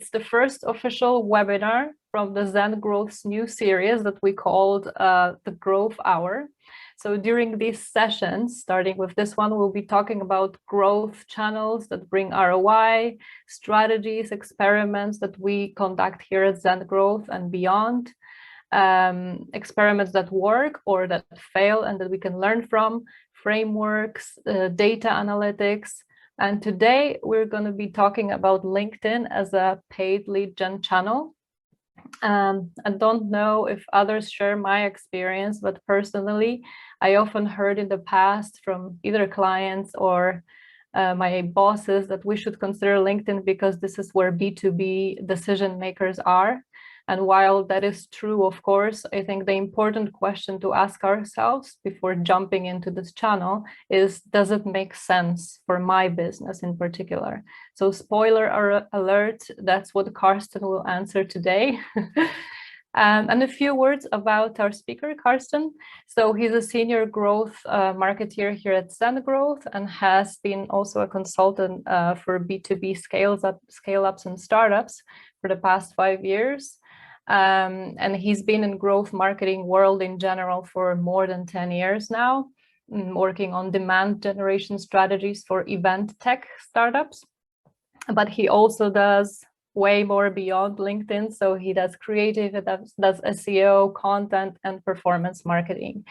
It's the first official webinar from the Zengrowth's new series that we called the Growth Hour. So during these sessions, starting with this one, we'll be talking about growth channels that bring ROI, strategies, experiments that we conduct here at Zengrowth and beyond, experiments that work or that fail and that we can learn from, frameworks, data analytics. And today we're going to be talking about LinkedIn as a paid lead gen channel. I don't know if others share my experience, but personally, I often heard in the past from either clients or my bosses that we should consider LinkedIn because this is where B2B decision makers are. And while that is true, of course, I think the important question to ask ourselves before jumping into this channel is, does it make sense for my business in particular? So spoiler alert, that's what Carsten will answer today. And a few words about our speaker, Carsten. So he's a senior growth marketeer here at Zengrowth and has been also a consultant for B2B scale-ups and startups for the past 5 years. And he's been in growth marketing world in general for more than 10 years now, working on demand generation strategies for event tech startups. But he also does way more beyond LinkedIn. So he does creative, he does SEO, content, and performance marketing.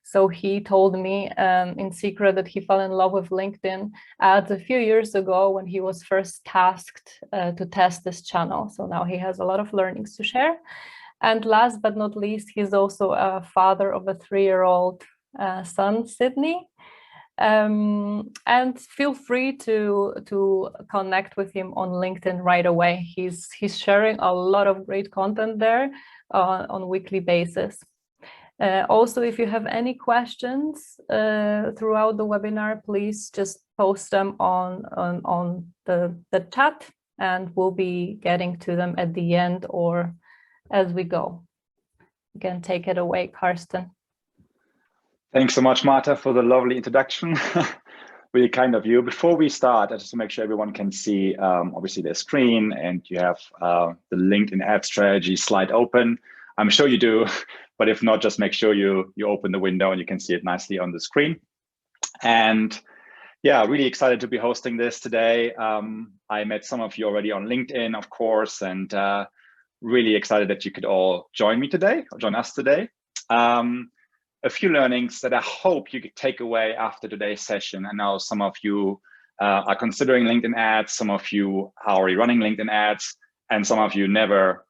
So he told me in secret that he fell in love with LinkedIn ads a few years ago when he was first tasked to test this channel. So now he has a lot of learnings to share. And last but not least, he's also a father of a 3-year-old son, Sydney. And feel free to connect with him on LinkedIn right away. He's sharing a lot of great content there on a weekly basis. Also, if you have any questions throughout the webinar, please just post them on the chat and we'll be getting to them at the end or as we go. You can take it away, Carsten. Thanks so much, Marta, for the lovely introduction. Really kind of you. Before we start, just to make sure everyone can see, obviously, the screen, and you have the LinkedIn ad strategy slide open. I'm sure you do, but if not, just make sure you open the window and you can see it nicely on the screen. And yeah, really excited to be hosting this today. I met some of you already on LinkedIn, of course, and really excited that you could all join us today. A few learnings that I hope you could take away after today's session. I know some of you are considering LinkedIn ads, some of you are already running LinkedIn ads, and some of you never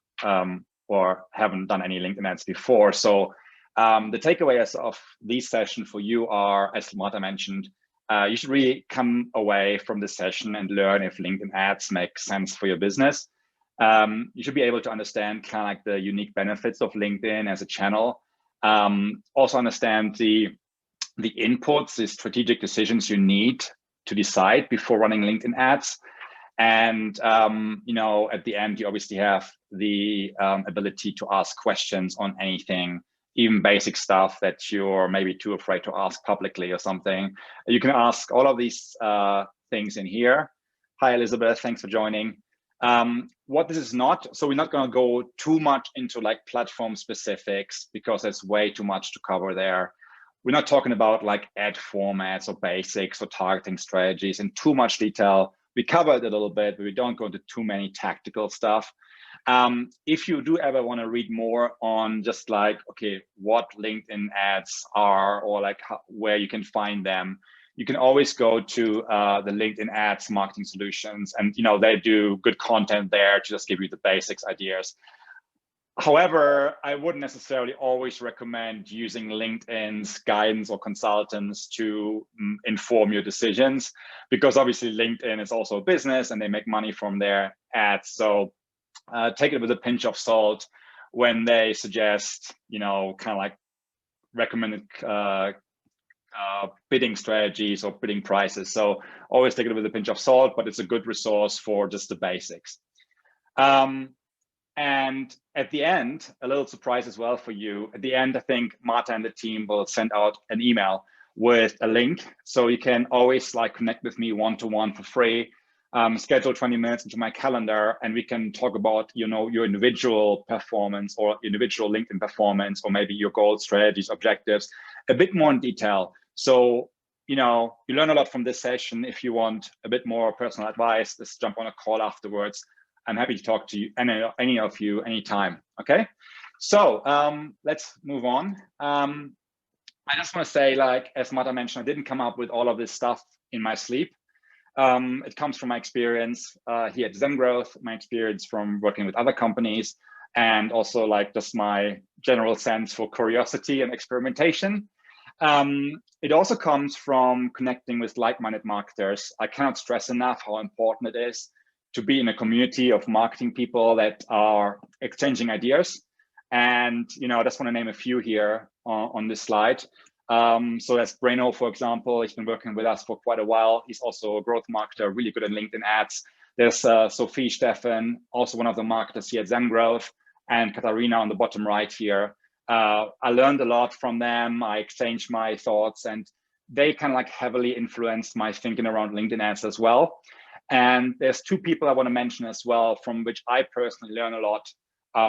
or haven't done any LinkedIn ads before. So the takeaways of this session for you are, as Marta mentioned, you should really come away from this session and learn if LinkedIn ads make sense for your business. You should be able to understand kind of like the unique benefits of LinkedIn as a channel. Also understand the inputs, the strategic decisions you need to decide before running LinkedIn ads. And, you know, at the end, you obviously have the ability to ask questions on anything, even basic stuff that you're maybe too afraid to ask publicly or something. You can ask all of these things in here. Hi, Elizabeth, thanks for joining. What this is not, so we're not going to go too much into like platform specifics because there's way too much to cover there. We're not talking about like ad formats or basics or targeting strategies in too much detail. We covered it a little bit, but we don't go into too many tactical stuff. If you do ever want to read more on just like, okay, what LinkedIn ads are or like where you can find them, you can always go to the LinkedIn ads marketing solutions, and you know they do good content there to just give you the basics ideas. However, I wouldn't necessarily always recommend using LinkedIn's guidance or consultants to inform your decisions, because obviously LinkedIn is also a business and they make money from their ads. So take it with a pinch of salt when they suggest, you know, kind of like recommended bidding strategies or bidding prices. So always take it with a pinch of salt, but it's a good resource for just the basics. And at the end, a little surprise as well for you. At the end, I think Marta and the team will send out an email with a link. So you can always like connect with me one-to-one for free. schedule 20 minutes into my calendar, and we can talk about, your individual performance or individual LinkedIn performance, or maybe your goals, strategies, objectives, a bit more in detail. So, you learn a lot from this session. If you want a bit more personal advice, just jump on a call afterwards. I'm happy to talk to you, any of you, anytime. Okay. So let's move on. I just want to say, like, as Marta mentioned, I didn't come up with all of this stuff in my sleep. It comes from my experience here at Zengrowth, my experience from working with other companies, and also like just my general sense for curiosity and experimentation. It also comes from connecting with like-minded marketers. I cannot stress enough how important it is to be in a community of marketing people that are exchanging ideas. And, I just want to name a few here on this slide. So there's Breno, for example. He's been working with us for quite a while. He's also a growth marketer, really good at LinkedIn ads. There's Sophie Steffen, also one of the marketers here at Zengrowth, and Katharina on the bottom right here. I learned a lot from them. I exchanged my thoughts, and they kind of like heavily influenced my thinking around LinkedIn ads as well. And there's two people I want to mention as well, from which I personally learn a lot.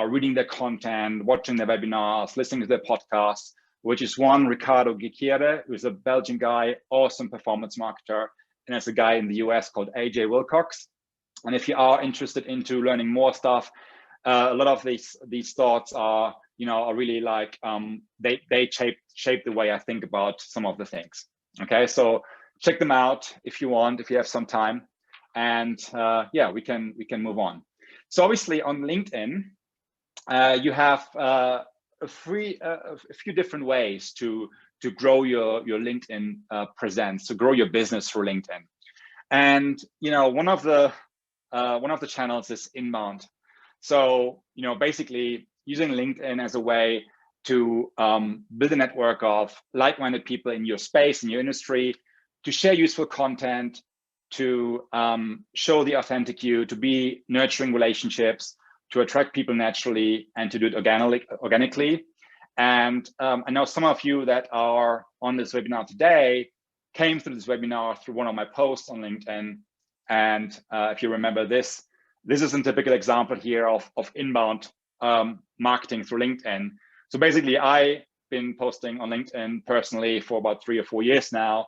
Reading their content, watching their webinars, listening to their podcasts, which is one, Ricardo Guicchiere, who's a Belgian guy, awesome performance marketer, and there's a guy in the US called AJ Wilcox. And if you are interested into learning more stuff, a lot of these thoughts are, are really like, they shape the way I think about some of the things. Okay, so check them out if you want, if you have some time, and yeah, we can move on. So obviously on LinkedIn, you have a few different ways to grow your LinkedIn presence, to grow your business through LinkedIn. And one of the channels is inbound. So basically using LinkedIn as a way to build a network of like-minded people in your space, in your industry, to share useful content, to show the authentic you, to be nurturing relationships, to attract people naturally, and to do it organically. And I know some of you that are on this webinar today came through this webinar through one of my posts on LinkedIn. And if you remember this is a typical example here of inbound marketing through LinkedIn. So basically, I've been posting on LinkedIn personally for about 3 or 4 years now,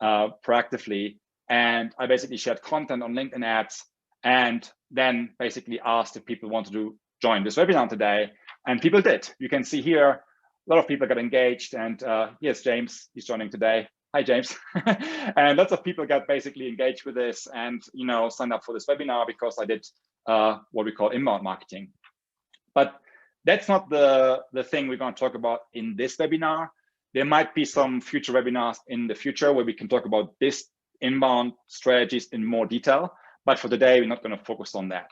proactively. And I basically shared content on LinkedIn ads, and then basically asked if people wanted to join this webinar today, and people did. You can see here, a lot of people got engaged, and here's James, he's joining today. Hi, James. And lots of people got basically engaged with this and, signed up for this webinar because I did what we call inbound marketing. But that's not the thing we're going to talk about in this webinar. There might be some future webinars in the future where we can talk about this inbound strategies in more detail. But for today, we're not going to focus on that.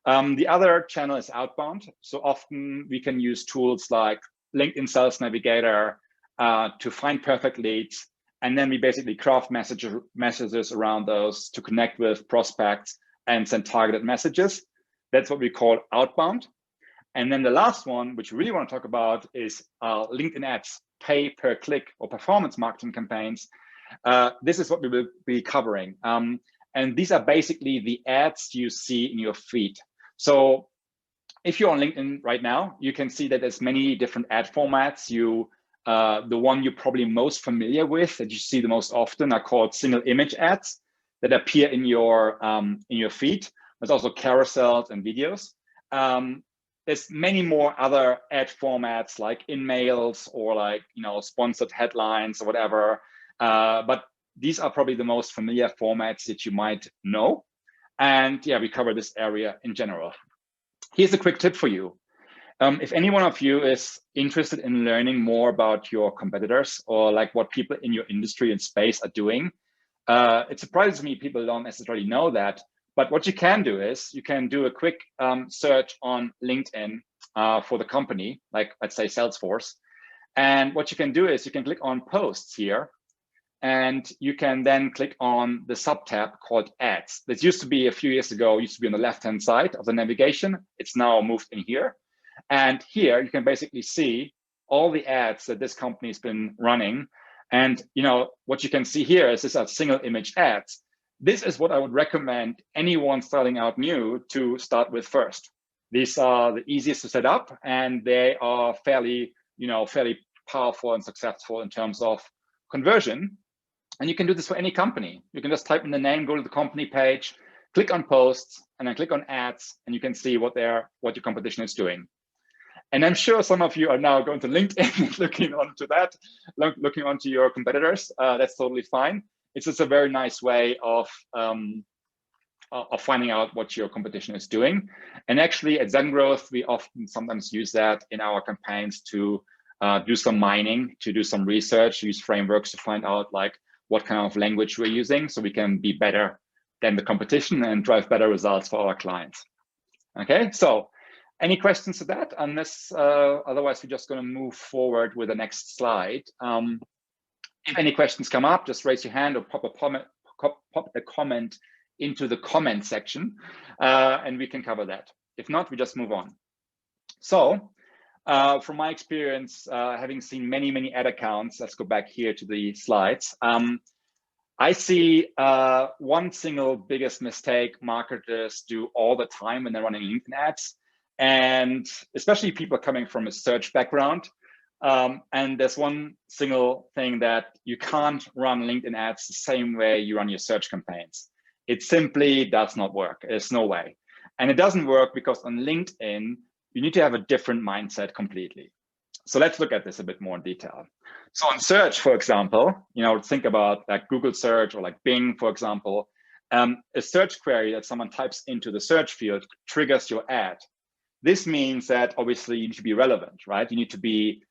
The other channel is outbound. So often we can use tools like LinkedIn Sales Navigator to find perfect leads. And then we basically craft messages around those to connect with prospects and send targeted messages. That's what we call outbound. And then the last one, which we really want to talk about, is LinkedIn ads, pay per click or performance marketing campaigns. This is what we will be covering. And these are basically the ads you see in your feed. So if you're on LinkedIn right now, you can see that there's many different ad formats. The one you're probably most familiar with, that you see the most often, are called single image ads that appear in your feed. There's also carousels and videos. There's many more other ad formats like in-mails or like sponsored headlines or whatever. But these are probably the most familiar formats that you might know. And yeah, we cover this area in general. Here's a quick tip for you. If any one of you is interested in learning more about your competitors or like what people in your industry and space are doing, it surprises me people don't necessarily know that. But what you can do is you can do a quick search on LinkedIn for the company, like let's say Salesforce. And what you can do is you can click on posts here, and you can then click on the sub-tab called ads. This used to be a few years ago, used to be on the left-hand side of the navigation. It's now moved in here. And here you can basically see all the ads that this company's been running. And what you can see here is these are single image ads. this is what I would recommend anyone starting out new to start with first. These are the easiest to set up, and they are fairly powerful and successful in terms of conversion. And you can do this for any company. You can just type in the name, go to the company page, click on posts, and then click on ads, and you can see what your competition is doing. And I'm sure some of you are now going to LinkedIn, looking onto your competitors. That's totally fine. It's just a very nice way of finding out what your competition is doing. And actually at Zengrowth, we often sometimes use that in our campaigns to do some mining, to do some research, use frameworks to find out like what kind of language we're using so we can be better than the competition and drive better results for our clients. Okay, so any questions to that? Unless otherwise we're just going to move forward with the next slide. If any questions come up, just raise your hand or pop a comment into the comment section, and we can cover that. If not, we just move on. So from my experience, having seen many ad accounts, let's go back here to the slides. I see one single biggest mistake marketers do all the time when they're running LinkedIn ads, and especially people coming from a search background. And there's one single thing that you can't run LinkedIn ads the same way you run your search campaigns. It simply does not work. There's no way. And it doesn't work because on LinkedIn, you need to have a different mindset completely. So let's look at this a bit more in detail. So on search, for example, think about like Google search or like Bing, for example, a search query that someone types into the search field triggers your ad. This means that obviously you need to be relevant, right? You need to be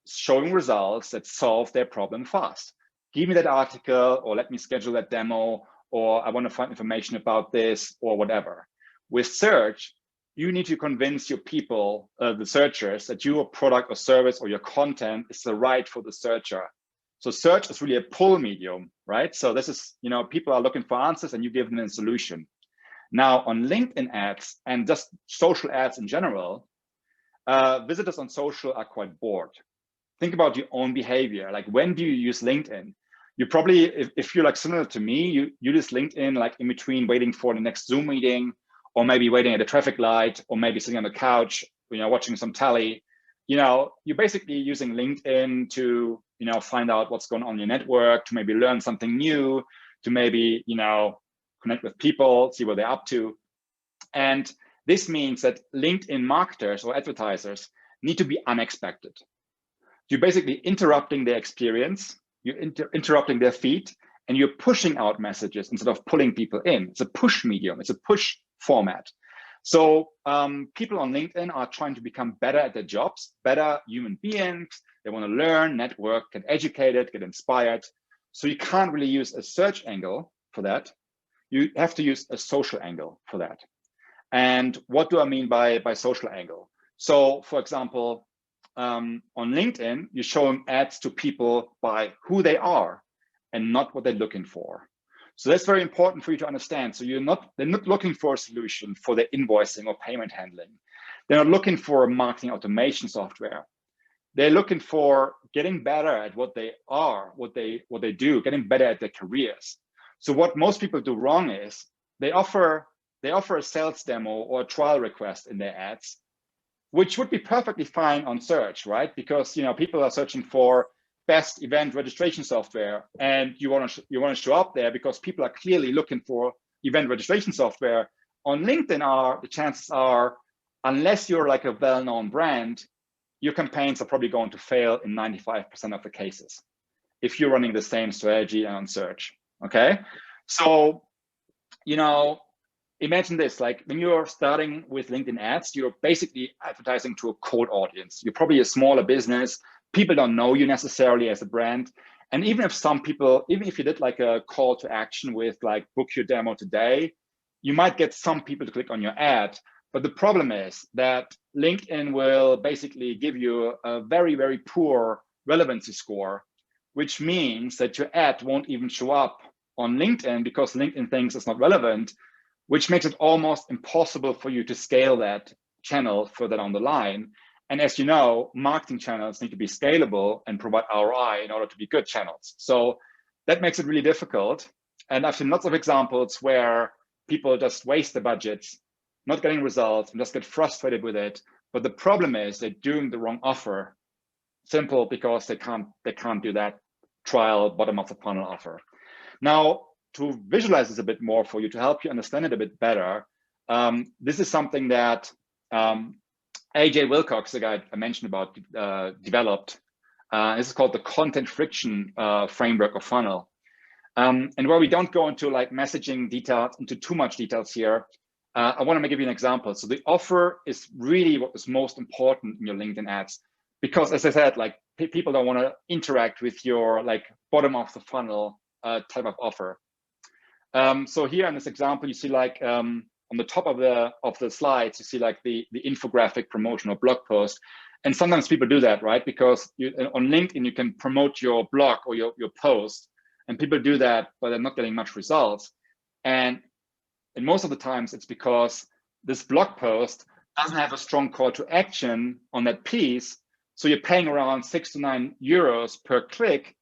showing results that solve their problem fast. Give me that article, or let me schedule that demo, or I want to find information about this, or whatever. With search, you need to convince your people, the searchers, that your product or service or your content is the right for the searcher. So search is really a pull medium, right? So this is, people are looking for answers and you give them a solution. Now on LinkedIn ads and just social ads in general, visitors on social are quite bored. Think about your own behavior. Like, when do you use LinkedIn? You probably, if you're like similar to me, you use LinkedIn like in between waiting for the next Zoom meeting, or maybe waiting at a traffic light, or maybe sitting on the couch, watching some telly. You're basically using LinkedIn to, find out what's going on in your network, to maybe learn something new, to maybe, connect with people, see what they're up to. And this means that LinkedIn marketers or advertisers need to be unexpected. You're basically interrupting their experience, you're interrupting their feed, and you're pushing out messages instead of pulling people in. It's a push medium, it's a push format. So people on LinkedIn are trying to become better at their jobs, better human beings. They want to learn, network, get educated, get inspired. So you can't really use a search angle for that. You have to use a social angle for that. And what do I mean by social angle? So for example, on LinkedIn, you're showing ads to people by who they are and not what they're looking for. So that's very important for you to understand. So they're not looking for a solution for their invoicing or payment handling. They're not looking for a marketing automation software. They're looking for getting better at what they are, what they do, getting better at their careers. So what most people do wrong is they offer a sales demo or a trial request in their ads, which would be perfectly fine on search, right? Because people are searching for best event registration software, and you want to show up there because people are clearly looking for event registration software. On LinkedIn, the chances are, unless you're like a well-known brand, your campaigns are probably going to fail in 95% of the cases if you're running the same strategy on search. Okay, so imagine this, like when you're starting with LinkedIn ads, you're basically advertising to a cold audience. You're probably a smaller business. People don't know you necessarily as a brand. And even if you did like a call to action with like book your demo today, you might get some people to click on your ad. But the problem is that LinkedIn will basically give you a very, very poor relevancy score, which means that your ad won't even show up on LinkedIn because LinkedIn thinks it's not relevant, which makes it almost impossible for you to scale that channel further down the line. And as you know, marketing channels need to be scalable and provide ROI in order to be good channels. So that makes it really difficult. And I've seen lots of examples where people just waste the budgets, not getting results, and just get frustrated with it. But the problem is they're doing the wrong offer, simple because they can't do that trial bottom of the funnel offer. Now, to visualize this a bit more for you, to help you understand it a bit better, this is something that AJ Wilcox, the guy I mentioned about, developed. This is called the content friction framework of funnel. And where we don't go into like messaging details, into too much details here, I want to give you an example. So the offer is really what is most important in your LinkedIn ads, because as I said, like people don't want to interact with your like bottom of the funnel type of offer. So here in this example, you see like on the top of the slides, you see like the infographic promotional blog post. And sometimes people do that, right? Because on LinkedIn, you can promote your blog or your post, and people do that, but they're not getting much results. And most of the times it's because this blog post doesn't have a strong call to action on that piece. So you're paying around 6 to 9 euros per click,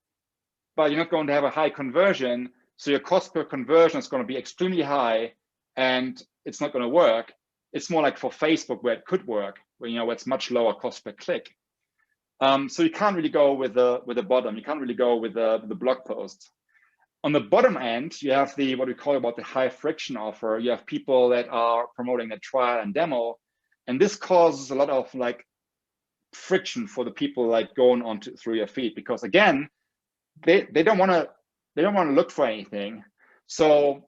but you're not going to have a high conversion. So your cost per conversion is going to be extremely high, and it's not going to work. It's more like for Facebook where it could work, where it's much lower cost per click. So you can't really go with the bottom. You can't really go with the blog posts. On the bottom end, you have what we call about the high friction offer. You have people that are promoting a trial and demo, and this causes a lot of like friction for the people like going on through your feed, because again, they don't want to look for anything. So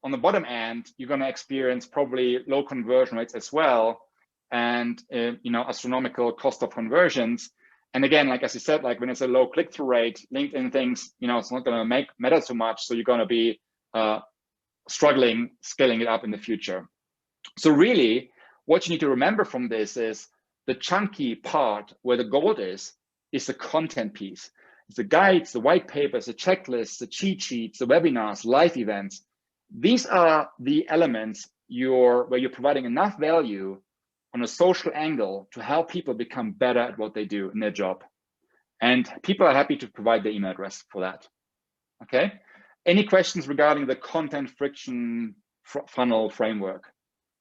on the bottom end, you're going to experience probably low conversion rates as well, and astronomical cost of conversions. And again, like as you said, like when it's a low click-through rate, LinkedIn thinks it's not going to matter too much, so you're going to be struggling scaling it up in the future. So really, what you need to remember from this is the chunky part where the gold is the content piece. It's the guides, the white papers, the checklists, the cheat sheets, the webinars, live events. These are the elements where you're providing enough value on a social angle to help people become better at what they do in their job. And people are happy to provide their email address for that. Okay. Any questions regarding the content friction funnel framework?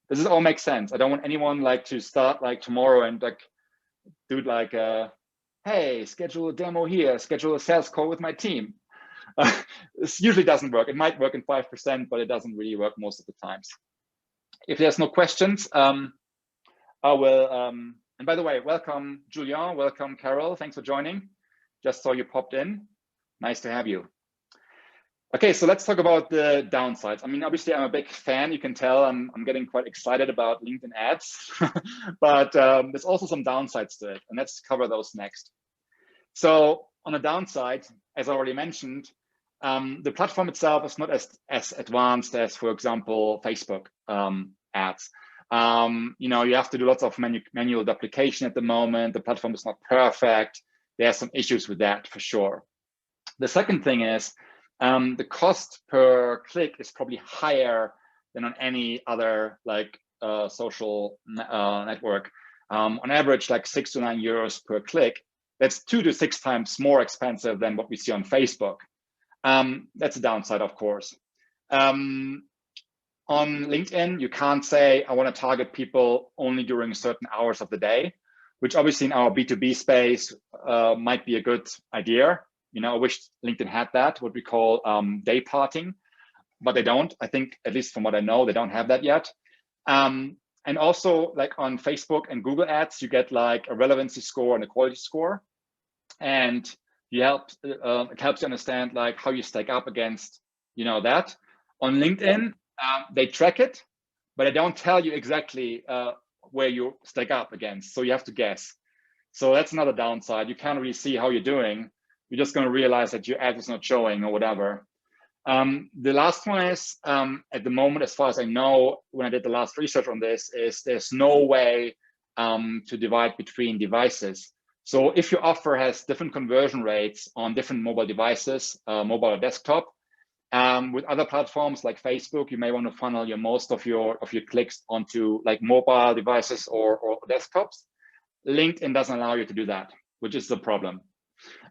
Does this all make sense? I don't want anyone like to start like tomorrow and like do like hey, schedule a demo here, schedule a sales call with my team. This usually doesn't work. It might work in 5%, but it doesn't really work most of the times. If there's no questions, I will, and by the way, welcome Julien, welcome Carol, thanks for joining. Just saw you popped in, nice to have you. Okay, so let's talk about the downsides. I mean, obviously I'm a big fan, you can tell I'm getting quite excited about LinkedIn ads, but there's also some downsides to it, and let's cover those next. So on the downside, as I already mentioned, the platform itself is not as advanced as, for example, Facebook ads. You have to do lots of manual duplication at the moment. The platform is not perfect. There are some issues with that for sure. The second thing is the cost per click is probably higher than on any other like social network. On average, like 6 to 9 euros per click. That's 2 to 6 times more expensive than what we see on Facebook. That's a downside, of course. On LinkedIn, you can't say, I want to target people only during certain hours of the day, which obviously in our B2B space might be a good idea. I wish LinkedIn had that, what we call day parting, but they don't. I think, at least from what I know, they don't have that yet. And also like on Facebook and Google ads, you get like a relevancy score and a quality score. And it helps you understand like how you stack up against, that. On LinkedIn, they track it, but they don't tell you exactly where you stack up against. So you have to guess. So that's another downside. You can't really see how you're doing. You're just going to realize that your ad is not showing or whatever. The last one is, at the moment, as far as I know, when I did the last research on this, is there's no way to divide between devices. So if your offer has different conversion rates on different mobile devices, mobile or desktop, with other platforms like Facebook, you may want to funnel most of your clicks onto like mobile devices or desktops. LinkedIn doesn't allow you to do that, which is the problem.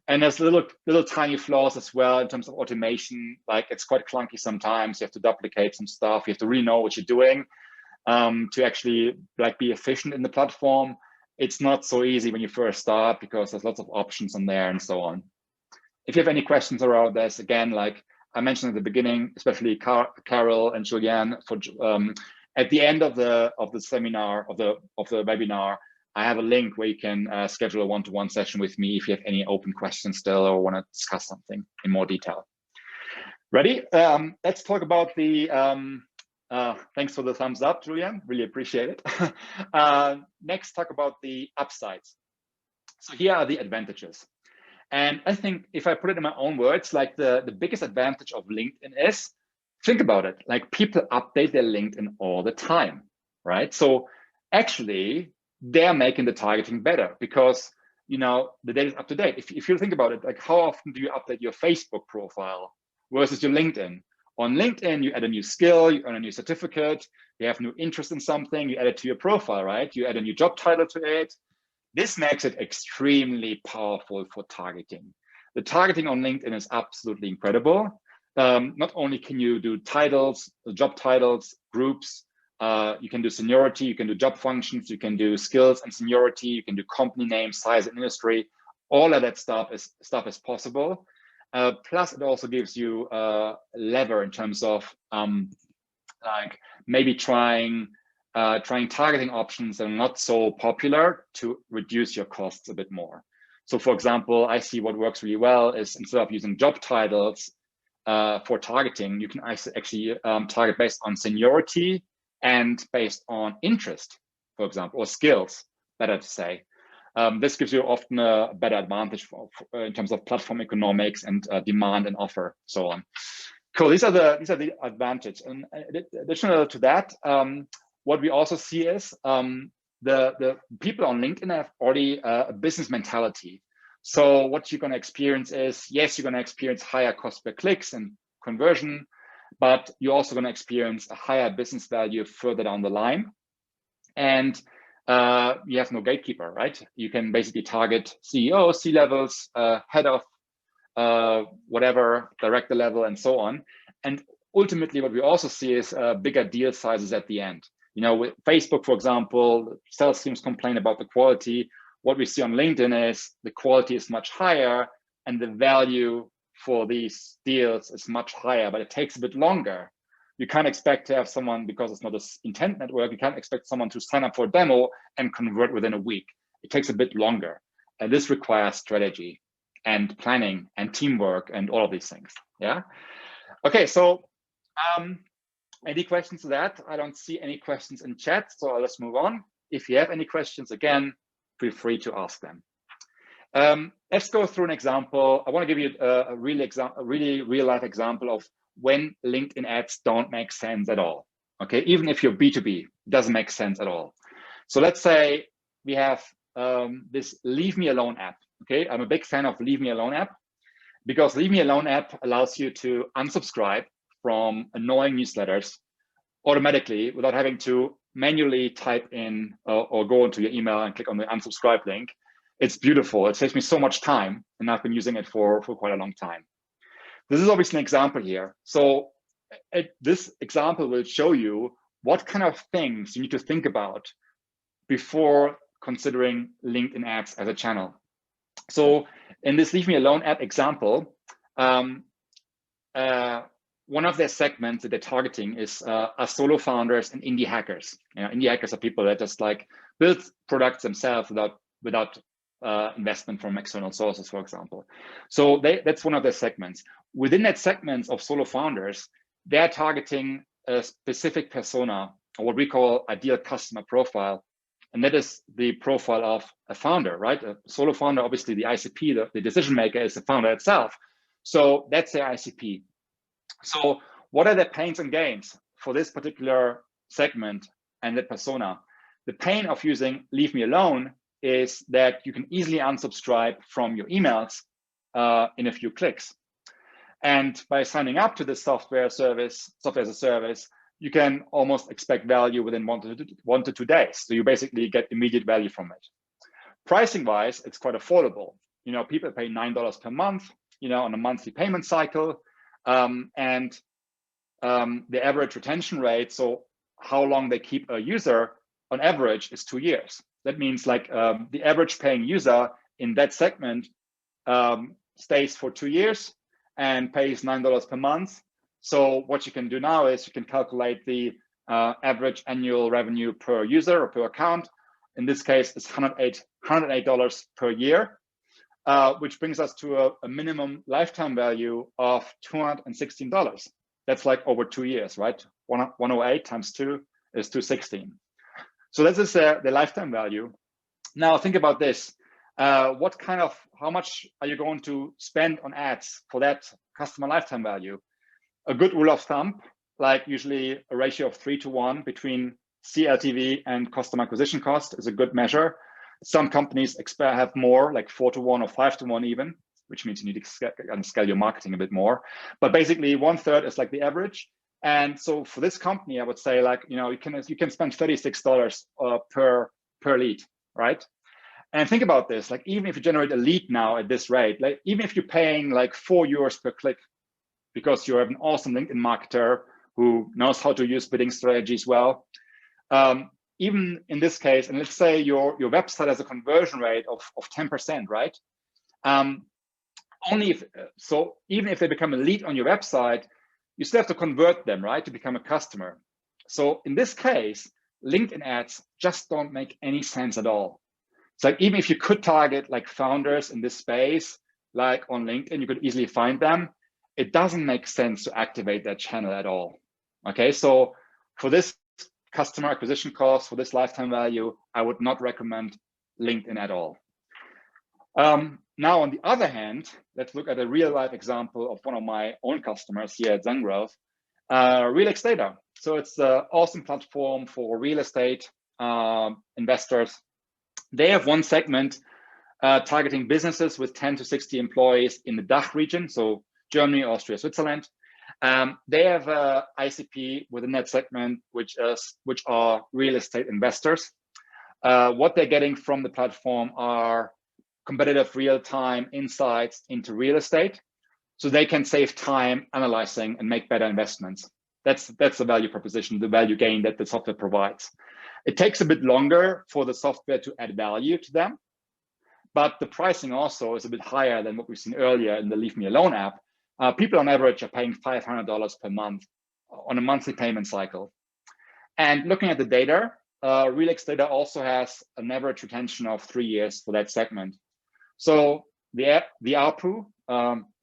And there's little tiny flaws as well in terms of automation. Like it's quite clunky sometimes. You have to duplicate some stuff. You have to really know what you're doing to actually like be efficient in the platform. It's not so easy when you first start because there's lots of options on there and so on. If you have any questions around this, again, like I mentioned at the beginning, especially Carol and Julianne, for at the end of the seminar of the webinar, I have a link where you can schedule a one-to-one session with me if you have any open questions still or want to discuss something in more detail. Ready? Let's talk about the, thanks for the thumbs up, Julian, really appreciate it. Next, talk about the upsides. So here are the advantages. And I think if I put it in my own words, like the biggest advantage of LinkedIn is, think about it, like people update their LinkedIn all the time, right? So actually, they're making the targeting better because, you know, the data is up to date. If you think about it, like how often do you update your Facebook profile versus your LinkedIn? On LinkedIn, you add a new skill, you earn a new certificate, you have new interest in something, you add it to your profile, right? You add a new job title to it. This makes it extremely powerful for targeting. The targeting on LinkedIn is absolutely incredible. Not only can you do titles, job titles, groups, you can do seniority, you can do job functions, you can do skills and seniority, you can do company name, size, and industry. All of that stuff is possible. Plus, it also gives you a lever in terms of like maybe trying targeting options that are not so popular to reduce your costs a bit more. So, for example, I see what works really well is instead of using job titles for targeting, you can actually target based on seniority and based on interest, for example, or skills, better to say. This gives you often a better advantage in terms of platform economics and demand and offer, so on. Cool. These are the advantages. And additional to that, what we also see is the people on LinkedIn have already a business mentality. So what you're going to experience is, yes, you're going to experience higher cost per clicks and conversion, but you're also going to experience a higher business value further down the line. And you have no gatekeeper, right? You can basically target CEOs, C-levels, head of whatever, director level, and so on. And ultimately, what we also see is bigger deal sizes at the end. You know, with Facebook, for example, sales teams complain about the quality. What we see on LinkedIn is the quality is much higher and the value for these deals is much higher, but it takes a bit longer. You can't expect to have someone, because it's not an intent network, you can't expect someone to sign up for a demo and convert within a week. It takes a bit longer. And this requires strategy and planning and teamwork and all of these things. Yeah. Okay, so any questions to that? I don't see any questions in chat, so let's move on. If you have any questions, again, feel free to ask them. Let's go through an example. I want to give you a really real life example of when LinkedIn ads don't make sense at all. Okay, even if you're B2B, it doesn't make sense at all. So let's say we have this Leave Me Alone app. Okay, I'm a big fan of Leave Me Alone app because Leave Me Alone app allows you to unsubscribe from annoying newsletters automatically without having to manually type in or go into your email and click on the unsubscribe link. It's beautiful. It saves me so much time, and I've been using it for quite a long time. This is obviously an example here. So this example will show you what kind of things you need to think about before considering LinkedIn ads as a channel. So in this Leave Me Alone app example, one of their segments that they're targeting is are solo founders and indie hackers. You know, indie hackers are people that just like build products themselves without investment from external sources, for example. So that's one of their segments. Within that segment of solo founders, they're targeting a specific persona, or what we call ideal customer profile. And that is the profile of a founder, right? A solo founder, obviously the ICP, the decision maker is the founder itself. So that's their ICP. So what are the pains and gains for this particular segment and that persona? The pain of using Leave Me Alone is that you can easily unsubscribe from your emails in a few clicks. And by signing up to this software as a service, you can almost expect value within 1 to 2 days. So you basically get immediate value from it. Pricing wise, it's quite affordable. people pay $9 per month, on a monthly payment cycle, and the average retention rate, so how long they keep a user on average, is 2 years. That means the average paying user in that segment stays for 2 years and pays $9 per month. So what you can do now is you can calculate the average annual revenue per user or per account. In this case, it's $108 per year, which brings us to a minimum lifetime value of $216. That's like over 2 years, right? 108 times 2 is 216. So this is the lifetime value. Now think about this. How much are you going to spend on ads for that customer lifetime value? A good rule of thumb, like usually a ratio of 3 to 1 between CLTV and customer acquisition cost, is a good measure. Some companies have more, like 4 to 1 or 5 to 1 even, which means you need to scale your marketing a bit more. But basically 1/3 is like the average. And so for this company, I would say you can spend $36 per lead, right? And think about this, even if you generate a lead now at this rate, even if you're paying like €4 per click because you have an awesome LinkedIn marketer who knows how to use bidding strategies well, even in this case, and let's say your website has a conversion rate of 10%, right? Even if they become a lead on your website, you still have to convert them, right, to become a customer. So in this case, LinkedIn ads just don't make any sense at all. It's even if you could target founders in this space, on LinkedIn, you could easily find them. It doesn't make sense to activate that channel at all. Okay, so for this customer acquisition cost, for this lifetime value, I would not recommend LinkedIn at all. Now, on the other hand, let's look at a real life example of one of my own customers here at Zengrowth, Real Estater. So it's an awesome platform for real estate investors. They have one segment targeting businesses with 10 to 60 employees in the DACH region, so Germany, Austria, Switzerland. They have a ICP within that segment, which are real estate investors. What they're getting from the platform are competitive real-time insights into real estate, so they can save time analyzing and make better investments. That's the value proposition, the value gain that the software provides. It takes a bit longer for the software to add value to them, but the pricing also is a bit higher than what we've seen earlier in the Leave Me Alone app. People on average are paying $500 per month on a monthly payment cycle. And looking at the data, Real Estater also has an average retention of 3 years for that segment. So the ARPU,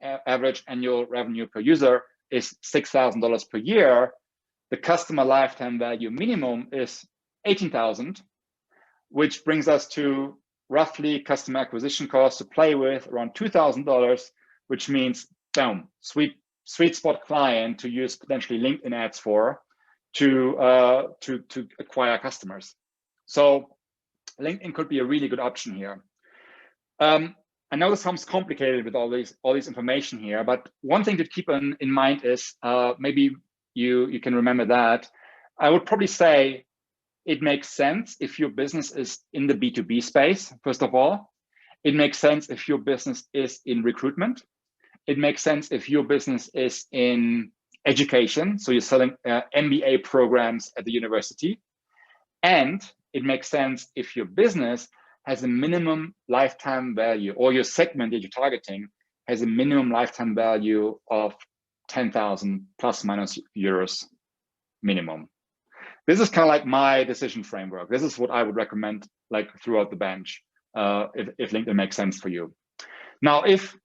average annual revenue per user, is $6,000 per year. The customer lifetime value minimum is $18,000, which brings us to roughly customer acquisition costs to play with around $2,000, which means, boom, sweet spot client to use potentially LinkedIn ads for to acquire customers. So LinkedIn could be a really good option here. I know this sounds complicated with all this information here, but one thing to keep in mind is maybe you can remember that. I would probably say it makes sense if your business is in the B2B space, first of all. It makes sense if your business is in recruitment. It makes sense if your business is in education, so you're selling MBA programs at the university. And it makes sense if your business has a minimum lifetime value, or your segment that you're targeting has a minimum lifetime value of 10,000 plus minus euros minimum. This is kind of like my decision framework. This is what I would recommend throughout the bench if LinkedIn makes sense for you. Now, if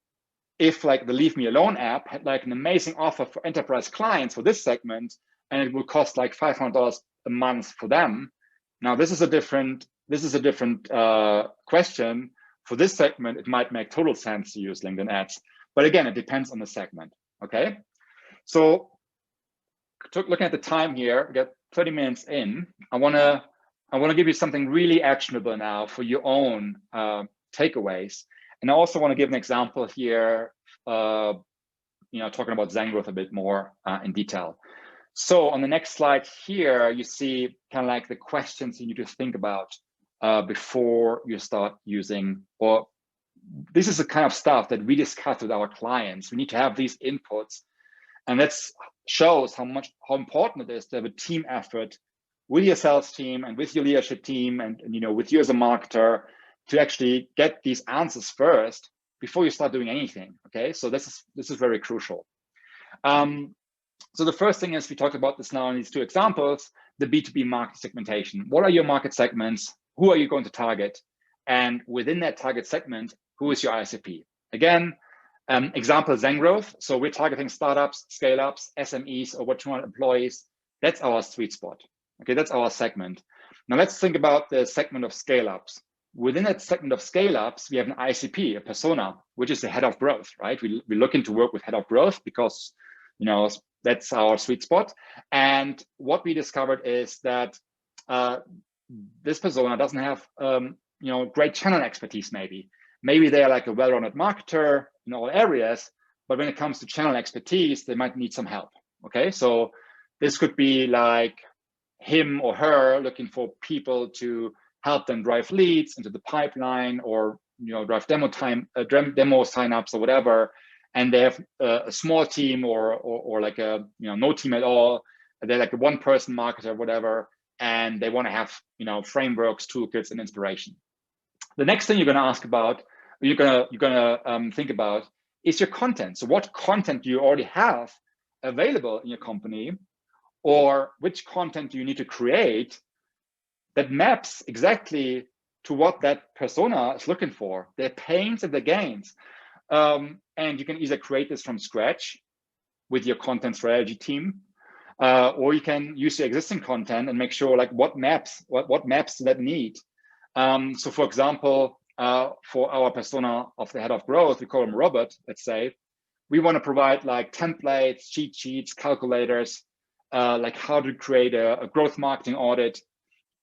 like the Leave Me Alone app had an amazing offer for enterprise clients for this segment, and it will cost $500 a month for them. Now, this is a different question. For this segment, it might make total sense to use LinkedIn ads, but again, it depends on the segment. Okay, so looking at the time here, we got 30 minutes in. I want to give you something really actionable now for your own takeaways, and I also want to give an example here. Talking about Zengrowth a bit more in detail. So on the next slide here, you see kind of the questions you need to think about before you start using, or this is the kind of stuff that we discuss with our clients. We need to have these inputs, and that shows how important it is to have a team effort with your sales team and with your leadership team, and with you as a marketer, to actually get these answers first before you start doing anything. Okay, so this is very crucial. So the first thing is, we talked about this now in these two examples, the B2B market segmentation. What are your market segments? Who are you going to target? And within that target segment, who is your ICP? Again, example, Zengrowth. So we're targeting startups, scale-ups, SMEs, over 200 employees. That's our sweet spot. Okay, that's our segment. Now let's think about the segment of scale-ups. Within that segment of scale-ups, we have an ICP, a persona, which is the head of growth, right? We're looking to work with head of growth because, that's our sweet spot. And what we discovered is that this persona doesn't have, great channel expertise. Maybe they're like a well-rounded marketer in all areas, but when it comes to channel expertise, they might need some help. Okay, so this could be like him or her looking for people to help them drive leads into the pipeline, or drive demo signups or whatever. And they have a small team or like a no team at all. They're like a one-person marketer, whatever, and they want to have frameworks, toolkits, and inspiration. The next thing you're going to ask about, you're gonna think about, is your content. So what content do you already have available in your company, or which content do you need to create that maps exactly to what that persona is looking for, their pains and their gains? And you can either create this from scratch with your content strategy team, or you can use your existing content and make sure, like, what maps do that need. So for example, for our persona of the head of growth, we call him Robert, let's say, we want to provide like templates, cheat sheets, calculators, like how to create a growth marketing audit.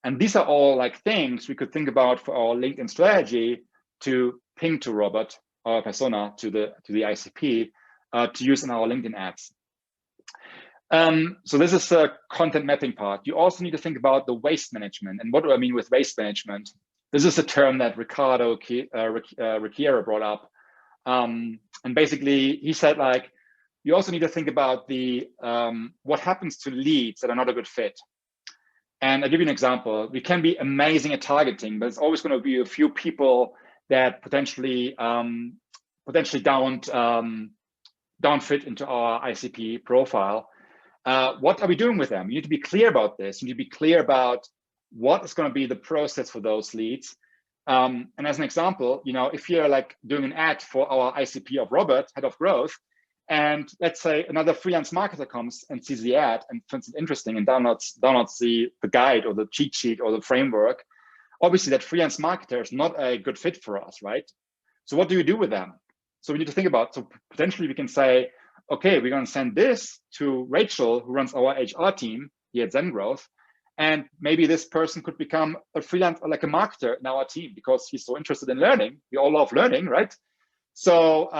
And these are all like things we could think about for our LinkedIn strategy to ping to Robert, our persona, to the ICP, to use in our LinkedIn ads. So this is the content mapping part. You also need to think about the waste management. And what do I mean with waste management? This is a term that Ricardo Rechiera brought up. And basically he said, like, you also need to think about the what happens to leads that are not a good fit. And I'll give you an example. We can be amazing at targeting, but it's always going to be a few people that potentially don't fit into our ICP profile. What are we doing with them? You need to be clear about this. You need to be clear about what is going to be the process for those leads. And as an example, if you're like doing an ad for our ICP of Robert, head of growth, and let's say another freelance marketer comes and sees the ad and finds it interesting and downloads the guide or the cheat sheet or the framework, obviously that freelance marketer is not a good fit for us, right? So what do you do with them? So we need to think about, so potentially we can say, okay, we're going to send this to Rachel, who runs our HR team here at Zengrowth. And maybe this person could become a freelance, like a marketer in our team, because he's so interested in learning. We all love learning, right? So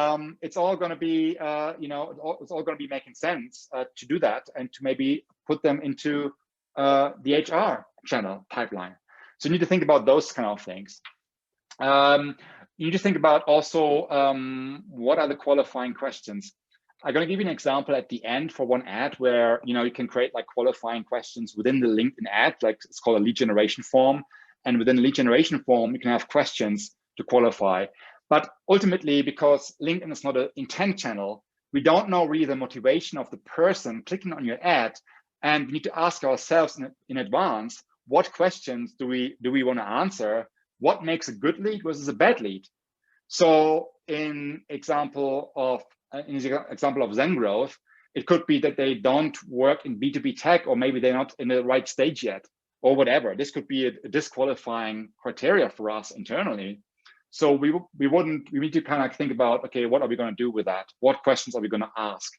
it's all going to be, it's all going to be making sense to do that, and to maybe put them into the HR channel pipeline. So you need to think about those kind of things. You need to think about also what are the qualifying questions. I'm going to give you an example at the end for one ad where you can create like qualifying questions within the LinkedIn ad, like it's called a lead generation form. And within the lead generation form, you can have questions to qualify. But ultimately, because LinkedIn is not an intent channel, we don't know really the motivation of the person clicking on your ad, and we need to ask ourselves in advance, what questions do we want to answer? What makes a good lead versus a bad lead? So in example of Zengrowth, it could be that they don't work in B2B tech, or maybe they're not in the right stage yet, or whatever. This could be a disqualifying criteria for us internally. So we need to kind of think about, okay, what are we going to do with that? What questions are we going to ask?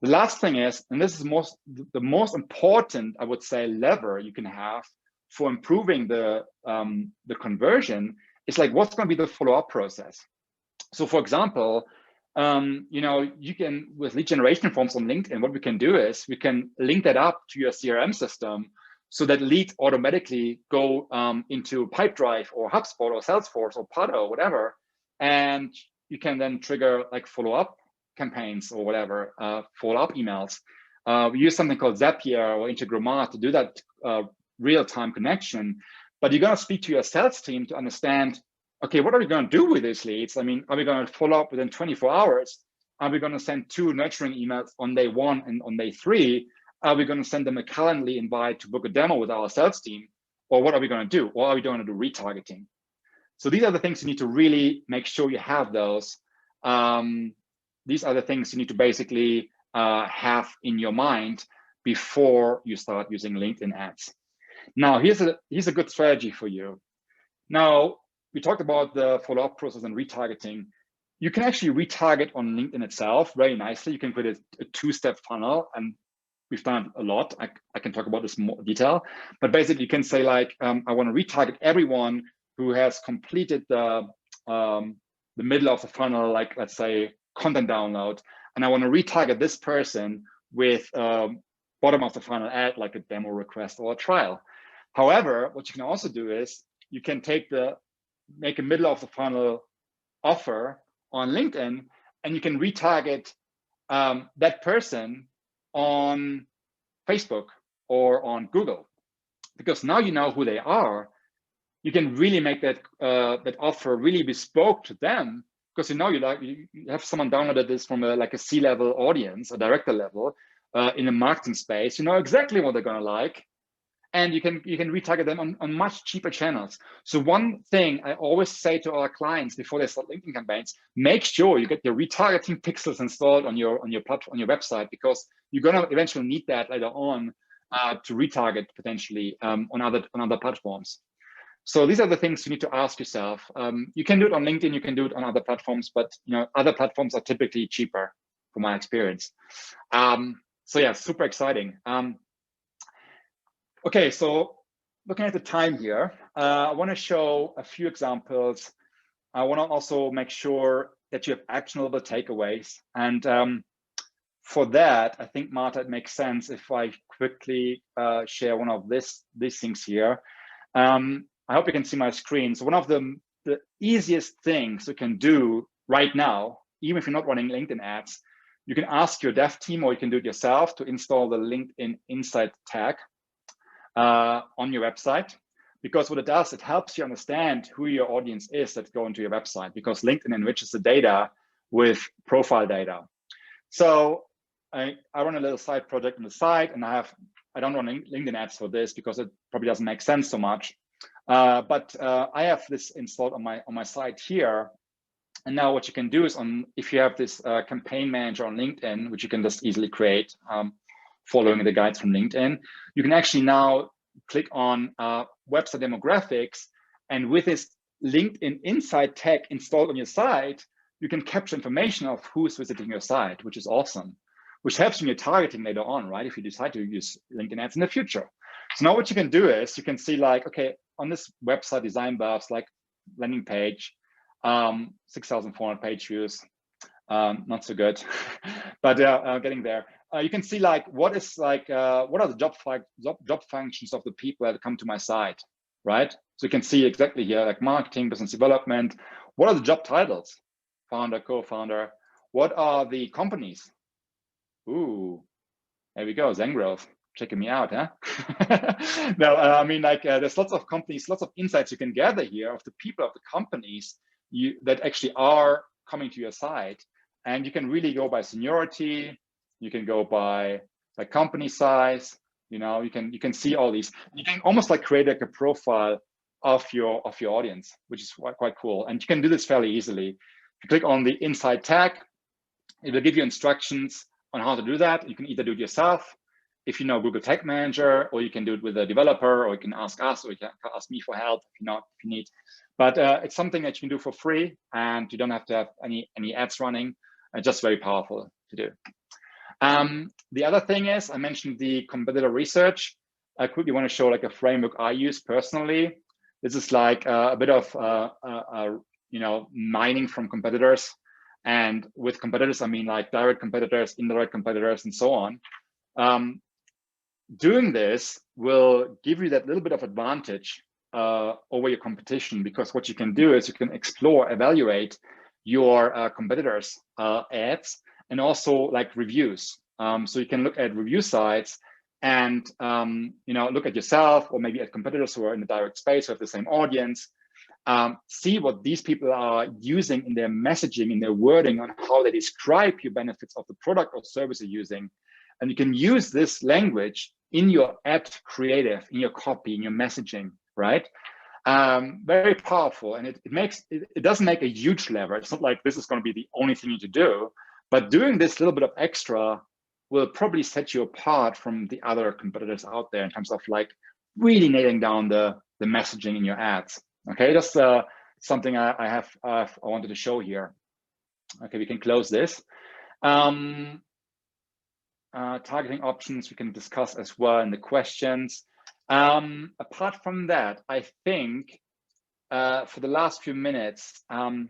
The last thing is, and this is the most important, I would say, lever you can have for improving the conversion, is like, what's going to be the follow-up process? So for example, you can, with lead generation forms on LinkedIn, what we can do is we can link that up to your CRM system, so that leads automatically go into Pipedrive or HubSpot or Salesforce or Pado or whatever, and you can then trigger like follow-up campaigns or whatever, follow-up emails. We use something called Zapier or Integromat to do that real-time connection. But you're going to speak to your sales team to understand, okay, what are we going to do with these leads? I mean, are we going to follow up within 24 hours? Are we going to send 2 nurturing emails on day 1 and on day 3? Are we going to send them a Calendly invite to book a demo with our sales team? Or what are we going to do? Or are we going to do retargeting? So these are the things you need to really make sure you have those. These are the things you need to basically have in your mind before you start using LinkedIn ads. Now, here's a good strategy for you. Now, we talked about the follow-up process and retargeting. You can actually retarget on LinkedIn itself very nicely. You can create a 2-step funnel, and we've done it a lot. I can talk about this in more detail, but basically you can say like, I want to retarget everyone who has completed the middle of the funnel, like let's say content download, and I want to retarget this person with bottom of the funnel ad, like a demo request or a trial. However, what you can also do is you can make a middle of the funnel offer on LinkedIn, and you can retarget that person on Facebook or on Google, because now you know who they are. You can really make that that offer really bespoke to them, because you know you have someone downloaded this from a C-level audience, a director level in the marketing space. You know exactly what they're going to like, and you can retarget them on much cheaper channels. So one thing I always say to our clients before they start LinkedIn campaigns: make sure you get your retargeting pixels installed on your platform, on your website, because you're going to eventually need that later on to retarget potentially on other platforms. So these are the things you need to ask yourself. You can do it on LinkedIn, you can do it on other platforms, but other platforms are typically cheaper, from my experience. So yeah, super exciting. Okay, so looking at the time here, I want to show a few examples. I want to also make sure that you have actionable takeaways. And for that, I think, Marta, it makes sense if I quickly share one of these things here. I hope you can see my screen. So one of the easiest things you can do right now, even if you're not running LinkedIn ads, you can ask your dev team, or you can do it yourself, to install the LinkedIn Insight tag on your website. Because what it does, it helps you understand who your audience is that's going to your website, because LinkedIn enriches the data with profile data. So I run a little side project on the side, and I don't run LinkedIn ads for this because it probably doesn't make sense so much. But I have this installed on my site here. And now what you can do is, if you have this campaign manager on LinkedIn, which you can just easily create following the guides from LinkedIn, you can actually now click on website demographics, and with this LinkedIn Insight tag installed on your site, you can capture information of who's visiting your site, which is awesome, which helps in your targeting later on, right? If you decide to use LinkedIn ads in the future. So now what you can do is you can see like, okay, on this website design buffs, like landing page, 6,400 page views, not so good, but getting there. You can see like what are the job functions of the people that come to my site, right? So you can see exactly here, like marketing, business development. What are the job titles? Founder, co-founder. What are the companies? Ooh, there we go, Zengrowth, checking me out, huh? No, I mean, like there's lots of companies, lots of insights you can gather here of the people of the companies that actually are coming to your site. And you can really go by seniority. You can go by company size. You can see all these. You can almost like create like a profile of your audience, which is quite cool. And you can do this fairly easily. If you click on the Insight tag, it will give you instructions on how to do that. You can either do it yourself, if you know Google Tag Manager, or you can do it with a developer, or you can ask us, or you can ask me for help if you need. But it's something that you can do for free, and you don't have to have any ads running. Just very powerful to do. The other thing is, I mentioned the competitor research. I quickly want to show like a framework I use personally. This is like a bit of mining from competitors. And with competitors, I mean like direct competitors, indirect competitors, and so on. Doing this will give you that little bit of advantage over your competition, because what you can do is you can explore, evaluate your competitors' ads, and also like reviews. So you can look at review sites and look at yourself or maybe at competitors who are in the direct space who have the same audience. See what these people are using in their messaging, in their wording, on how they describe your benefits of the product or service you're using. And you can use this language in your ad creative, in your copy, in your messaging, right? Very powerful. And it doesn't make a huge lever. It's not like this is going to be the only thing you need to do, but doing this little bit of extra will probably set you apart from the other competitors out there in terms of like really nailing down the messaging in your ads. Okay, that's something I wanted to show here. Okay, we can close this. Targeting options we can discuss as well in the questions. Apart from that, I think for the last few minutes, I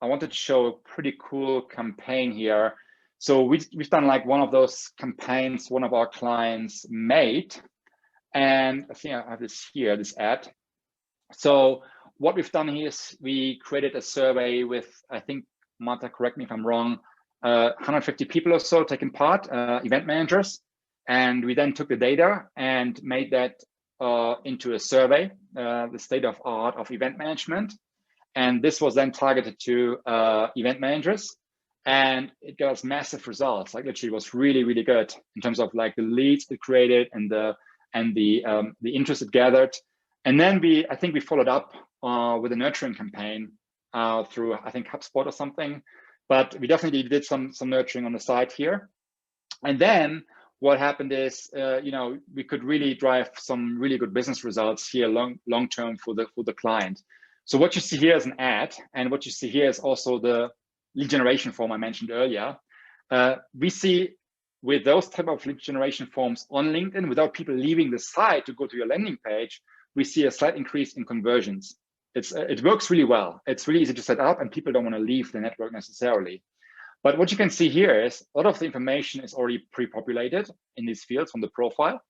wanted to show a pretty cool campaign here. So we've done like one of those campaigns one of our clients made, and I think I have this here, this ad. So what we've done here is we created a survey with, I think, Marta, correct me if I'm wrong, 150 people or so taking part, event managers. And we then took the data and made that into a survey, the state of art of event management. And this was then targeted to event managers. And it got us massive results. Like literally was really, really good in terms of like the leads it created and the interest it gathered. And then I think we followed up with a nurturing campaign through, I think, HubSpot or something. But we definitely did some nurturing on the side here. And then what happened is, we could really drive some really good business results here long term for the client. So what you see here is an ad, and what you see here is also the lead generation form I mentioned earlier. We see with those type of lead generation forms on LinkedIn, without people leaving the site to go to your landing page, we see a slight increase in conversions. It works really well. It's really easy to set up, and people don't want to leave the network necessarily. But what you can see here is a lot of the information is already pre-populated in these fields from the profile.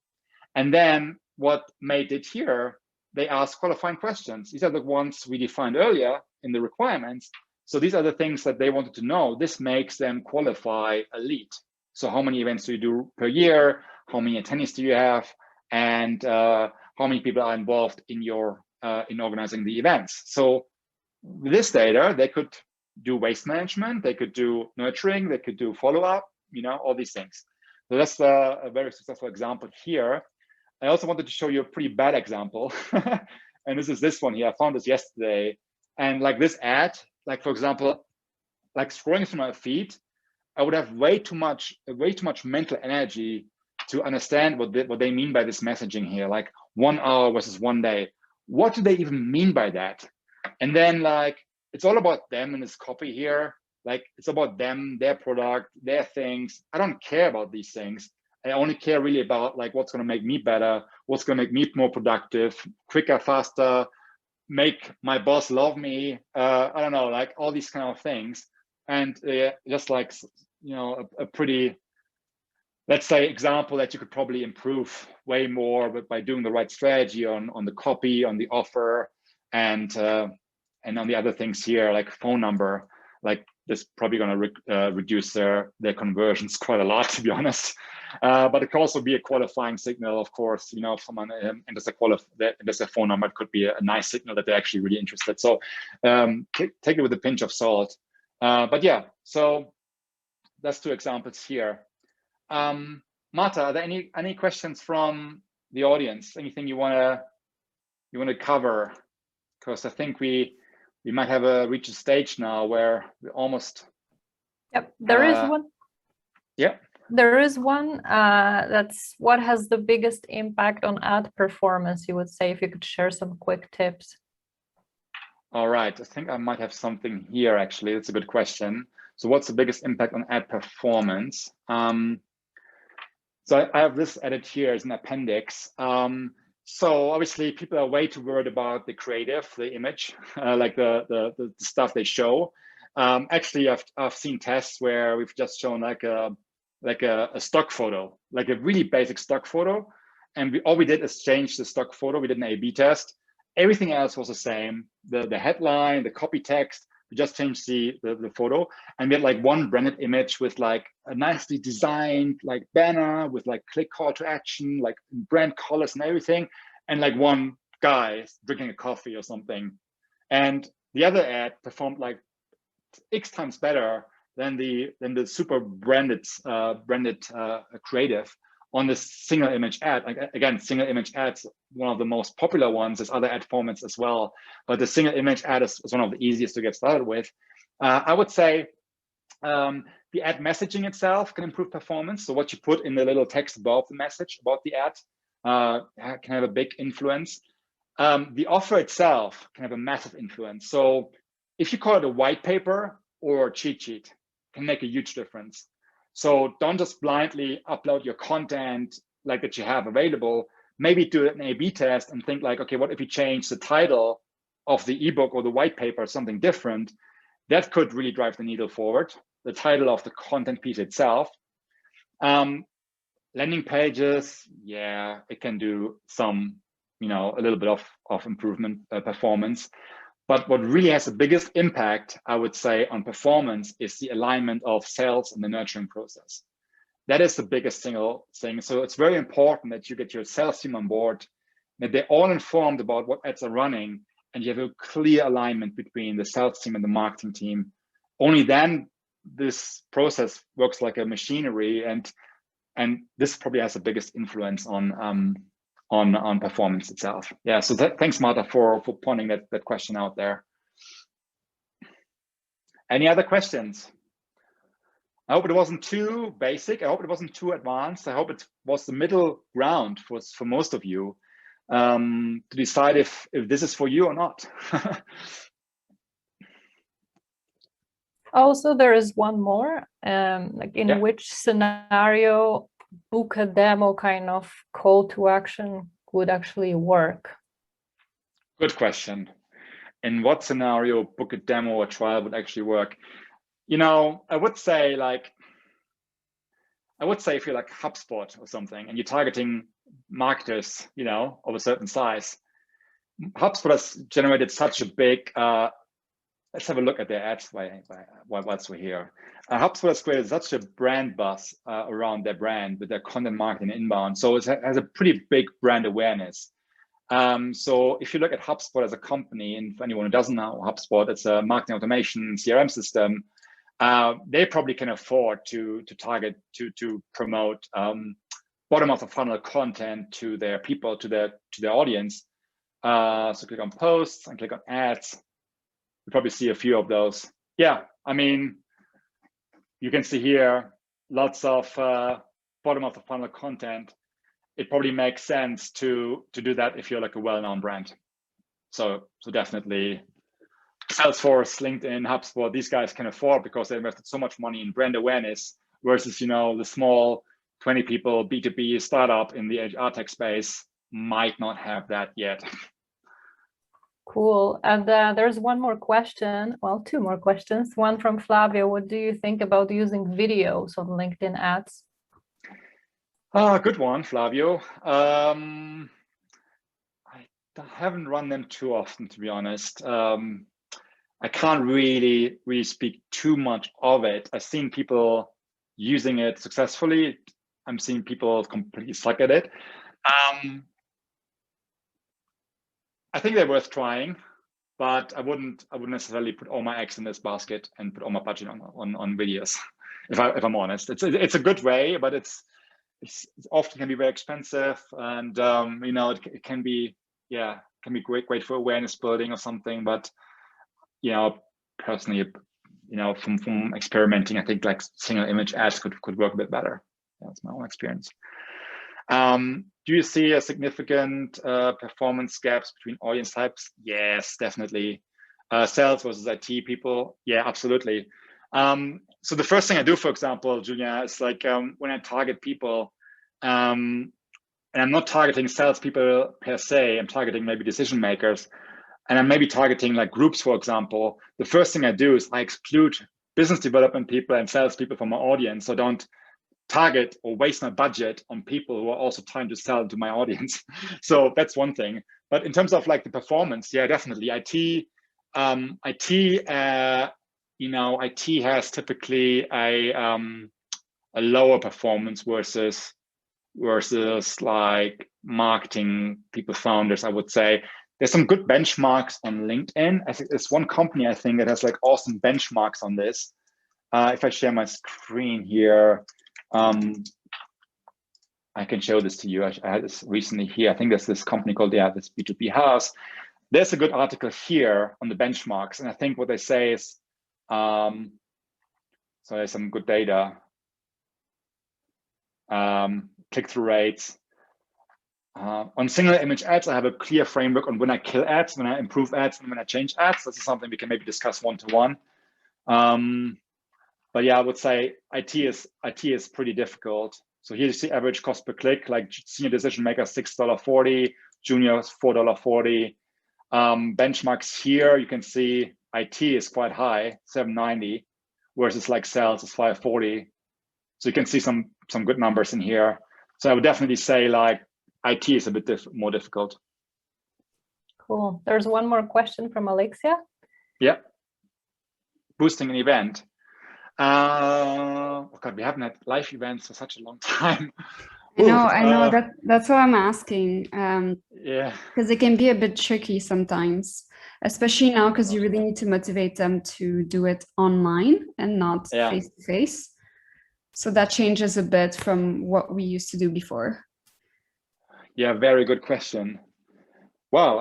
And then what Mate did here, they ask qualifying questions. These are the ones we defined earlier in the requirements. So these are the things that they wanted to know. This makes them qualify a lead. So how many events do you do per year? How many attendees do you have? And how many people are involved in your in organizing the events? So with this data, they could do waste management, they could do nurturing, they could do follow-up, all these things. So that's a very successful example here. I also wanted to show you a pretty bad example. And this is this one here. I found this yesterday. And like this ad, like for example, like scrolling through my feed, I would have way too much mental energy to understand what they mean by this messaging here, like 1 hour versus 1 day. What do they even mean by that? And then like, it's all about them in this copy here. Like it's about them, their product, their things. I don't care about these things. I only care really about like what's going to make me better, what's going to make me more productive, quicker, faster, make my boss love me. I don't know, like all these kind of things. And just like, a pretty, let's say, example that you could probably improve way more, but by doing the right strategy on the copy, on the offer, and on the other things here, like phone number, like this probably going to reduce their conversions quite a lot, to be honest. But it could also be a qualifying signal, of course. If someone enters a phone number, it could be a nice signal that they're actually really interested. So take it with a pinch of salt. But yeah, so that's 2 examples here. Marta, are there any questions from the audience? Anything you want to cover? Because I think we might have reached a stage now where we're almost. Yep, there is one. Yeah. There is one. That's what has the biggest impact on ad performance, you would say, if you could share some quick tips. All right. I think I might have something here, actually. That's a good question. So what's the biggest impact on ad performance? So I have this added here as an appendix. So obviously people are way too worried about the creative, the image, like the stuff they show. Actually, I've seen tests where we've just shown like a stock photo, like a really basic stock photo. And all we did is change the stock photo. We did an A/B test, Everything else was the same. The headline, the copy text, we just changed the photo, and we had like one branded image with like a nicely designed like banner with like click call to action, like brand colors and everything, and like one guy drinking a coffee or something. And the other ad performed like X times better than the super branded creative on the single image ad. Like, again, single image ads, one of the most popular ones. There's other ad formats as well, but the single image ad is one of the easiest to get started with. I would say the ad messaging itself can improve performance. So what you put in the little text above the message about the ad can have a big influence. The offer itself can have a massive influence. So if you call it a white paper or a cheat sheet, can make a huge difference. So don't just blindly upload your content like that you have available. Maybe do an A/B test and think like, okay, what if you change the title of the ebook or the white paper, something different? That could really drive the needle forward. The title of the content piece itself. Landing pages, yeah, it can do some, a little bit of improvement performance. But what really has the biggest impact, I would say, on performance is the alignment of sales and the nurturing process. That is the biggest single thing. So it's very important that you get your sales team on board, that they're all informed about what ads are running, and you have a clear alignment between the sales team and the marketing team. Only then this process works like a machinery, and this probably has the biggest influence on performance itself. Yeah, so thanks, Marta, for pointing that question out there. Any other questions? I hope it wasn't too basic. I hope it wasn't too advanced. I hope it was the middle ground for most of you to decide if this is for you or not. Also, there is one more, like in which scenario book a demo kind of call to action would actually work? Good question. In what scenario book a demo or trial would actually work? I would say if you're like HubSpot or something and you're targeting marketers, of a certain size, HubSpot has generated such a big, let's have a look at their ads whilst we're here. HubSpot has created such a brand buzz around their brand with their content marketing inbound. So it has a pretty big brand awareness. So if you look at HubSpot as a company, and for anyone who doesn't know HubSpot, it's a marketing automation CRM system. They probably can afford to target, to promote bottom of the funnel content to their people, to their audience. So click on posts and click on ads. You probably see a few of those. Yeah, I mean, you can see here lots of bottom of the funnel content. It probably makes sense to do that if you're like a well-known brand. So definitely Salesforce, LinkedIn, HubSpot, these guys can afford because they invested so much money in brand awareness versus, the small 20 people B2B startup in the HR tech space might not have that yet. Cool. And there's one more question. Well, two more questions. One from Flavio. What do you think about using videos on LinkedIn ads? Good one, Flavio. I haven't run them too often, to be honest. I can't really speak too much of it. I've seen people using it successfully. I'm seeing people completely suck at it. I think they're worth trying, but I wouldn't necessarily put all my eggs in this basket and put all my budget on videos. If I'm honest, it's a good way, but it's often can be very expensive, and it can be great for awareness building or something. But personally, from experimenting, I think like single image ads could work a bit better. That's my own experience. Do you see a significant performance gaps between audience types? Yes, definitely. Sales versus IT people, yeah, absolutely. So the first thing I do, for example, Julia, is like when I target people, and I'm not targeting salespeople per se, I'm targeting maybe decision makers, and I'm maybe targeting like groups, for example. The first thing I do is I exclude business development people and salespeople from my audience. So don't target or waste my budget on people who are also trying to sell to my audience. So that's one thing. But in terms of like the performance, yeah, definitely IT. IT has typically a lower performance versus like marketing people, founders. I would say there's some good benchmarks on LinkedIn. I think there's one company I think that has like awesome benchmarks on this. If I share my screen here, I can show this to you. I had this recently here. I think there's this company called this B2B House. There's a good article here on the benchmarks, and I think what they say is, so there's some good data. Click-through rates. On single image ads, I have a clear framework on when I kill ads, when I improve ads, and when I change ads. This is something we can maybe discuss one-to-one. But yeah, I would say IT is pretty difficult. So here you see average cost per click, like senior decision maker $6.40, junior $4.40. Benchmarks here, you can see IT is quite high, $7.90, versus like sales is $5.40. So you can see some good numbers in here. So I would definitely say like IT is a bit more difficult. Cool. There's one more question from Alexia. Yeah. Boosting an event. Oh God, we haven't had live events for such a long time. I know that's what I'm asking. Yeah. Because it can be a bit tricky sometimes, especially now because you really need to motivate them to do it online and not face to face. So that changes a bit from what we used to do before. Yeah, very good question. Well,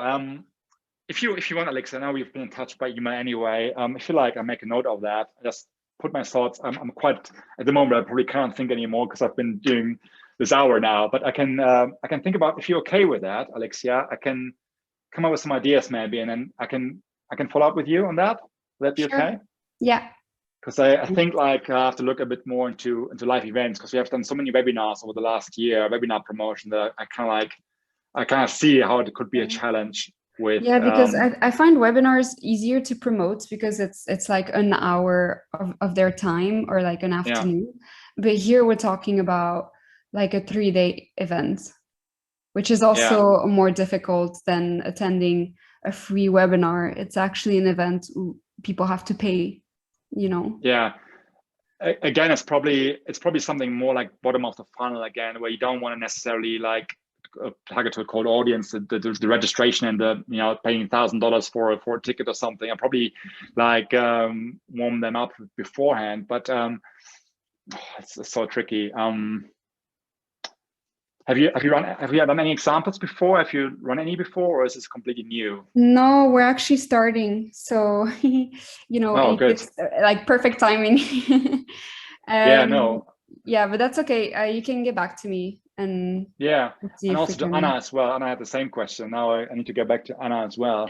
if you want, Alex, I know we've been in touch by email anyway. If you like, I make a note of that. I just put my thoughts. I'm quite at the moment. I probably can't think anymore because I've been doing this hour now. But I can think about, if you're okay with that, Alexia, I can come up with some ideas maybe, and then I can follow up with you on that. Would that be okay? Yeah. Because I think like I have to look a bit more into live events, because we have done so many webinars over the last year, webinar promotion, that I kind of see how it could be a challenge with. Yeah, because I find webinars easier to promote because it's like an hour of their time, or like an afternoon. But here we're talking about like a 3-day event, which is also more difficult than attending a free webinar. It's actually an event people have to pay, Yeah. Again, it's probably something more like bottom of the funnel again, where you don't want to necessarily like target to a cold audience, the registration and the paying $1,000 for a ticket or something. I probably like warm them up beforehand, but it's so tricky. Have you done any examples before? Have you run any before, or is this completely new? No, we're actually starting. So, good. Like perfect timing. No. Yeah, but that's okay. You can get back to me and and also to Anna as well. Anna had the same question. Now I need to get back to Anna as well.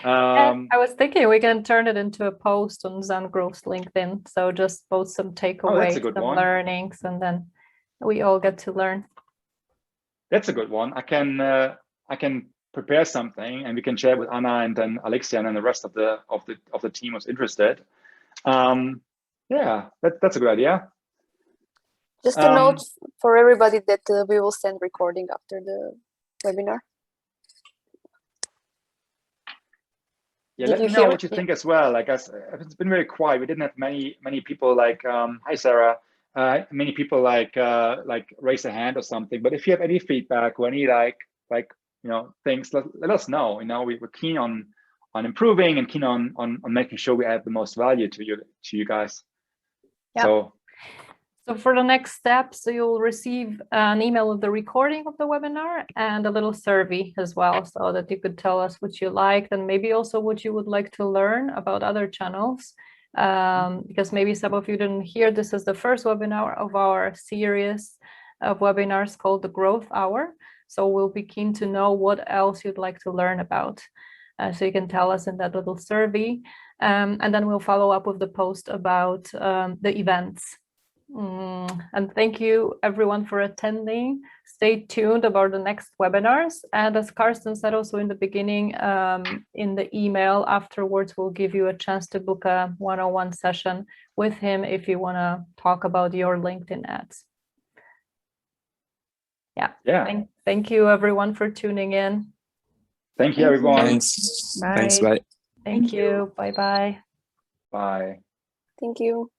I was thinking we can turn it into a post on Zengrowth's LinkedIn. So just post some takeaways, some learnings, and then we all get to learn. That's a good one. I can prepare something and we can share with Anna and then Alexia and then the rest of the team who's interested. That's a good idea. Just a note for everybody that we will send recording after the webinar. Yeah, let me know what you think as well. Like, it's been very quiet. We didn't have many people like, hi Sarah. Many people like raise a hand or something. But if you have any feedback or any things, let us know. We're keen on improving and keen on making sure we add the most value to you guys. Yep. So for the next steps, you'll receive an email with the recording of the webinar and a little survey as well, so that you could tell us what you liked and maybe also what you would like to learn about other channels. Because maybe some of you didn't hear, this is the first webinar of our series of webinars called the Growth Hour. So we'll be keen to know what else you'd like to learn about. So you can tell us in that little survey. And then we'll follow up with the post about the events. And thank you everyone for attending. Stay tuned about the next webinars. And as Carsten said also in the beginning, in the email afterwards, we'll give you a chance to book a one-on-one session with him if you want to talk about your LinkedIn ads. Yeah. Thank you everyone for tuning in. Thank you, everyone. Thanks. Bye. Thanks. Bye. Thank you. Bye-bye. Bye. Thank you.